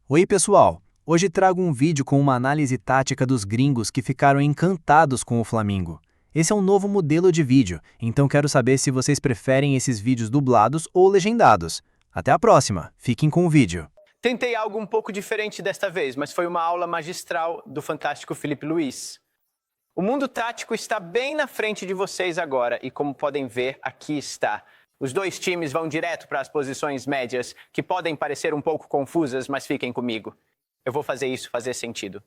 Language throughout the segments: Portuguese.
Oi, pessoal! Hoje trago um vídeo com uma análise tática dos gringos que ficaram encantados com o Flamengo. Esse é um novo modelo de vídeo, então quero saber se vocês preferem esses vídeos dublados ou legendados. Até a próxima, fiquem com o vídeo. Tentei algo um pouco diferente desta vez, mas foi uma aula magistral do fantástico Felipe Luiz. O mundo tático está bem na frente de vocês agora e, como podem ver, aqui está. Os dois times vão direto para as posições médias, que podem parecer um pouco confusas, mas fiquem comigo. Eu vou fazer isso fazer sentido.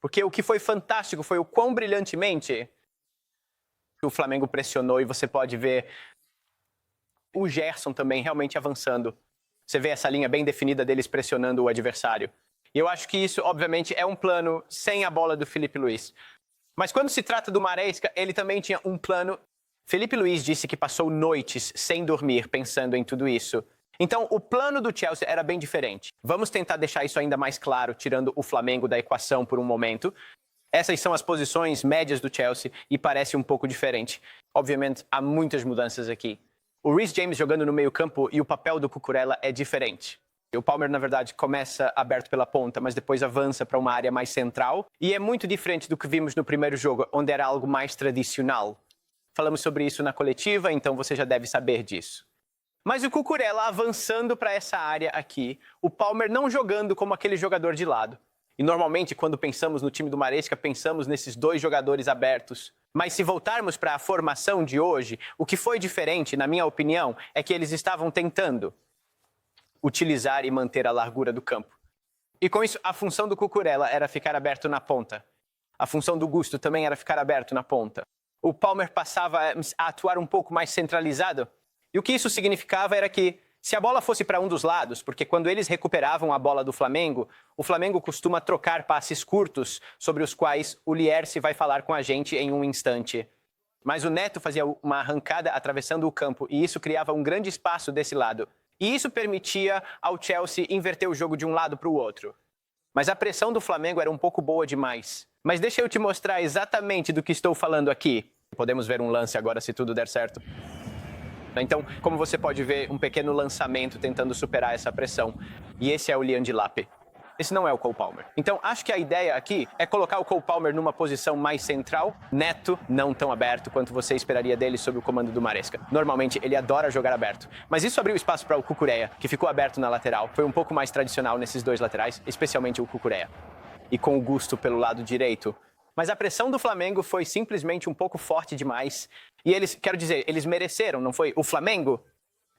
Porque o que foi fantástico foi o quão brilhantemente o Flamengo pressionou, e você pode ver o Gerson também realmente avançando. Você vê essa linha bem definida deles pressionando o adversário. E eu acho que isso, obviamente, é um plano sem a bola do Felipe Luiz. Mas quando se trata do Maresca, ele também tinha um plano. Felipe Luiz disse que passou noites sem dormir pensando em tudo isso. Então, o plano do Chelsea era bem diferente. Vamos tentar deixar isso ainda mais claro, tirando o Flamengo da equação por um momento. Essas são as posições médias do Chelsea e parece um pouco diferente. Obviamente, há muitas mudanças aqui. O Reece James jogando no meio-campo e o papel do Cucurella é diferente. O Palmer, na verdade, começa aberto pela ponta, mas depois avança para uma área mais central. E é muito diferente do que vimos no primeiro jogo, onde era algo mais tradicional. Falamos sobre isso na coletiva, então você já deve saber disso. Mas o Cucurella avançando para essa área aqui, o Palmer não jogando como aquele jogador de lado. E normalmente, quando pensamos no time do Maresca, pensamos nesses dois jogadores abertos. Mas se voltarmos para a formação de hoje, o que foi diferente, na minha opinião, é que eles estavam tentando utilizar e manter a largura do campo. E com isso, a função do Cucurella era ficar aberto na ponta. A função do Gusto também era ficar aberto na ponta. O Palmer passava a atuar um pouco mais centralizado. E o que isso significava era que, se a bola fosse para um dos lados, porque quando eles recuperavam a bola do Flamengo, o Flamengo costuma trocar passes curtos, sobre os quais o Lierse vai falar com a gente em um instante. Mas o Neto fazia uma arrancada atravessando o campo, e isso criava um grande espaço desse lado. E isso permitia ao Chelsea inverter o jogo de um lado para o outro. Mas a pressão do Flamengo era um pouco boa demais. Mas deixa eu te mostrar exatamente do que estou falando aqui. Podemos ver um lance agora, se tudo der certo. Então, como você pode ver, um pequeno lançamento tentando superar essa pressão. E esse é o Lian Delap. Esse não é o Cole Palmer. Então, acho que a ideia aqui é colocar o Cole Palmer numa posição mais central, Neto, não tão aberto quanto você esperaria dele sob o comando do Maresca. Normalmente, ele adora jogar aberto. Mas isso abriu espaço para o Cucurella, que ficou aberto na lateral. Foi um pouco mais tradicional nesses dois laterais, especialmente o Cucurella. E com o Gusto pelo lado direito. Mas a pressão do Flamengo foi simplesmente um pouco forte demais. E eles, quero dizer, eles mereceram, não foi? O Flamengo,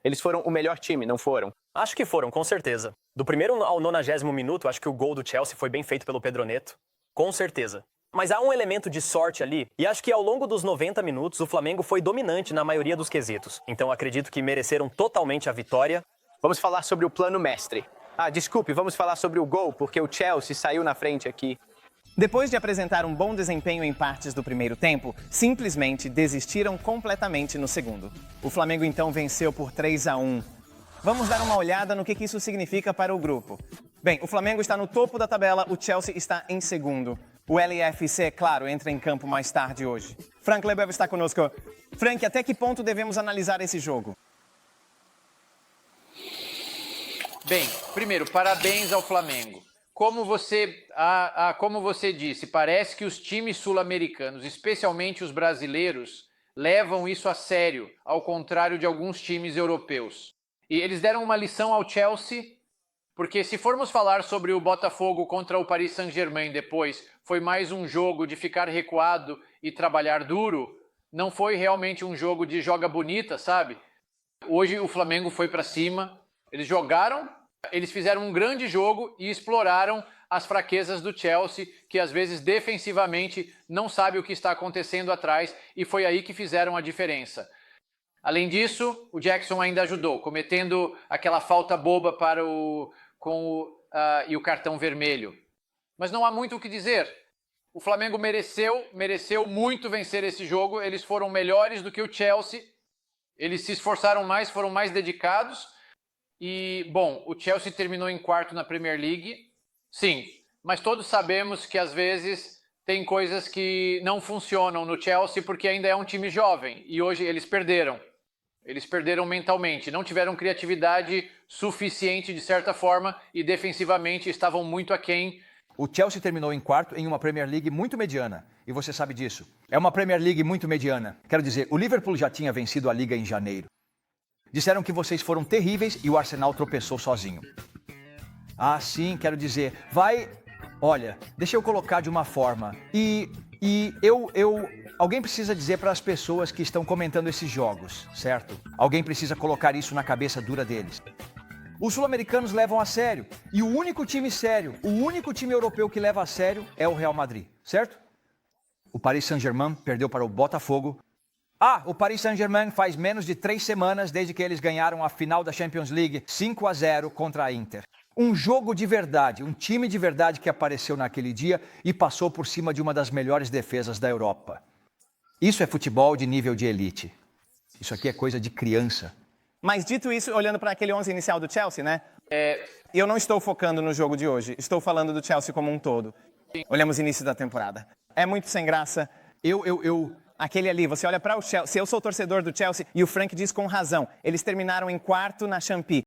eles foram o melhor time, não foram? Acho que foram, com certeza. Do primeiro ao 90º minuto, acho que o gol do Chelsea foi bem feito pelo Pedro Neto. Com certeza. Mas há um elemento de sorte ali, e acho que ao longo dos 90 minutos o Flamengo foi dominante na maioria dos quesitos. Então acredito que mereceram totalmente a vitória. Vamos falar sobre o plano mestre. Desculpe, vamos falar sobre o gol, porque o Chelsea saiu na frente aqui. Depois de apresentar um bom desempenho em partes do primeiro tempo, simplesmente desistiram completamente no segundo. O Flamengo então venceu por 3-1. Vamos dar uma olhada no que isso significa para o grupo. Bem, o Flamengo está no topo da tabela, o Chelsea está em segundo. O LFC, é claro, entra em campo mais tarde hoje. Frank Lebel está conosco. Frank, até que ponto devemos analisar esse jogo? Bem, primeiro, parabéns ao Flamengo. Como você disse, parece que os times sul-americanos, especialmente os brasileiros, levam isso a sério, ao contrário de alguns times europeus. E eles deram uma lição ao Chelsea, porque se formos falar sobre o Botafogo contra o Paris Saint-Germain depois, foi mais um jogo de ficar recuado e trabalhar duro, não foi realmente um jogo de joga bonita, sabe? Hoje o Flamengo foi para cima, eles jogaram. Eles fizeram um grande jogo e exploraram as fraquezas do Chelsea, que às vezes defensivamente não sabe o que está acontecendo atrás, e foi aí que fizeram a diferença. Além disso, o Jackson ainda ajudou, cometendo aquela falta boba e o cartão vermelho. Mas não há muito o que dizer. O Flamengo mereceu muito vencer esse jogo, eles foram melhores do que o Chelsea, eles se esforçaram mais, foram mais dedicados. E, bom, o Chelsea terminou em quarto na Premier League, sim, mas todos sabemos que às vezes tem coisas que não funcionam no Chelsea porque ainda é um time jovem e hoje eles perderam. Eles perderam mentalmente, não tiveram criatividade suficiente de certa forma e defensivamente estavam muito aquém. O Chelsea terminou em quarto em uma Premier League muito mediana, e você sabe disso. É uma Premier League muito mediana. Quero dizer, o Liverpool já tinha vencido a Liga em janeiro. Disseram que vocês foram terríveis e o Arsenal tropeçou sozinho. Ah, sim, quero dizer, Olha, deixa eu colocar de uma forma. Alguém precisa dizer para as pessoas que estão comentando esses jogos, certo? Alguém precisa colocar isso na cabeça dura deles. Os sul-americanos levam a sério. E o único time sério, o único time europeu que leva a sério é o Real Madrid, certo? O Paris Saint-Germain perdeu para o Botafogo. O Paris Saint-Germain faz menos de 3 semanas desde que eles ganharam a final da Champions League 5-0 contra a Inter. Um jogo de verdade, um time de verdade que apareceu naquele dia e passou por cima de uma das melhores defesas da Europa. Isso é futebol de nível de elite. Isso aqui é coisa de criança. Mas dito isso, olhando para aquele 11 inicial do Chelsea, né? Eu não estou focando no jogo de hoje. Estou falando do Chelsea como um todo. Olhamos o início da temporada. É muito sem graça. Aquele ali, você olha para o Chelsea. Eu sou torcedor do Chelsea e o Frank diz com razão. Eles terminaram em quarto na Champions.